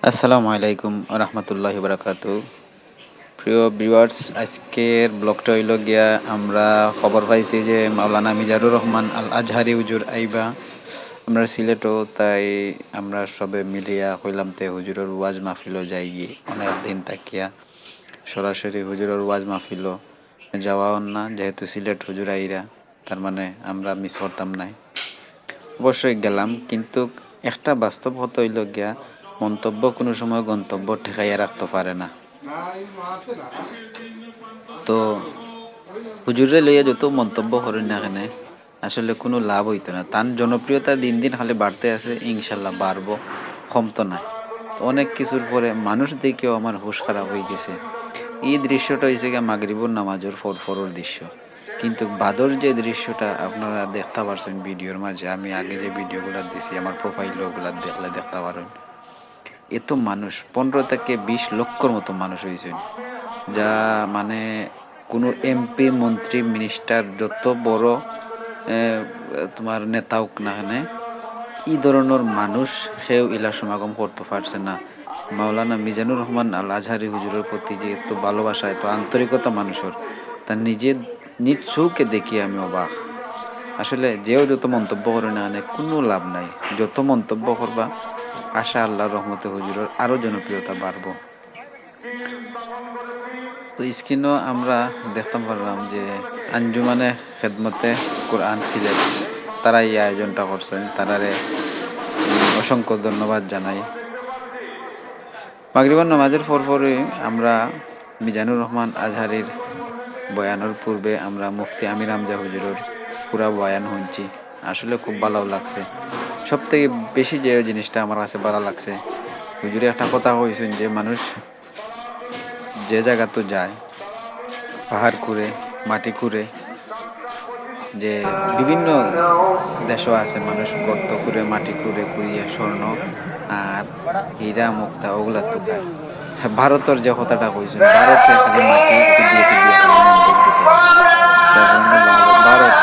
আসসালামু আলাইকুম রহমতুল্লাহি বারাকাতু। প্রিয় ভিউয়ার্স, আজকের ব্লগটা হইল গিয়া আমরা খবর পাইছি যে মাওলানা মিজানুর রহমান আল আজহারি হুজুর আইবা আমরা সিলেটও, তাই আমরা সবে মিলিয়া কইলাম তে হুজুরের ওয়াজ মাহফিলও যাই গিয়ে অনেক দিন তাকিয়া সরাসরি হুজুরের ওয়াজ মাহফিলও যাওয়াও না, যেহেতু সিলেট হুজুর আইরা তার মানে আমরা মিস করতাম নাই। অবশ্যই গেলাম, কিন্তু একটা বাস্তব হতো হইল গিয়া মন্তব্য কোনো সময় গন্তব্য ঠেকাইয়া রাখতে পারে না। তো হুজুরে লইয়া যত মন্তব্য করেন না কেন আসলে কোনো লাভ হইতো না। তার জনপ্রিয়তা দিন দিন খালি বাড়তে আছে, ইনশাল্লাহ বাড়বো, কমতো নাই। তো অনেক কিছুর পরে মানুষ দেখেও আমার হুশ খারাপ হয়ে গেছে। এই দৃশ্যটা হয়েছে গিয়ে মাগরিবুর নামাজের ফরফরর দৃশ্য, কিন্তু বাদর যে দৃশ্যটা আপনারা দেখতে পারছেন ভিডিওর মাঝে, আমি আগে যে ভিডিওগুলো দিয়েছি আমার প্রোফাইলগুলো দেখলে দেখতে পারেন এত মানুষ 15 থেকে 20 লক্ষর মতো মানুষ হয়েছেন, যা মানে কোনো এমপি মন্ত্রী মিনিস্টার যত বড় তোমার নেতা হোক না কেন এই ধরনের মানুষ সেও ইলা সমাগম করতে পারছে না। মাওলানা মিজানুর রহমান আল আজহারি হুজুরের প্রতি যে এত ভালোবাসা, এত আন্তরিকতা মানুষের, তার নিজের নিজ চৌকে দেখি আমি অবাক। আসলে যেও যত মন্তব্য করে না কোনো লাভ নাই, যত মন্তব্য করবা আশা আল্লাহর রহমতে হুজুরের আরও জনপ্রিয়তা বাড়বো। তো স্ক্রিনও আমরা দেখতাম পারলাম যে আঞ্জুমানে খেদমতে কোরআন সিলেট তারা এই আয়োজনটা করছেন, তারারে অসংখ্য ধন্যবাদ জানাই। মাগরিবার নামাজের পরপরই আমরা মিজানুর রহমান আজহারির বয়ানের পূর্বে আমরা মুফতি আমির হামজা হুজুরের পুরা বয়ান শুনছি। আসলে খুব ভালো লাগছে। সব থেকে বেশি যে জিনিসটা আমার কাছে ভালো লাগছে, হুজুরে একটা কথা কইছেন যে মানুষ যে জায়গা তো যায়, পাহাড় কুড়ে মাটি কুড়ে, যে বিভিন্ন দেশও আছে মানুষ গর্ত করে মাটি কুড়ে কুড়িয়ে স্বর্ণ আর হীরা মুক্তা ওগুলা তো খায়। ভারতের যে কথাটা কইছেন, ভারতে খালি মাটি কুদিয়ে কুদিয়ে খালি মন্দির দিতে, যার কারণে ভারত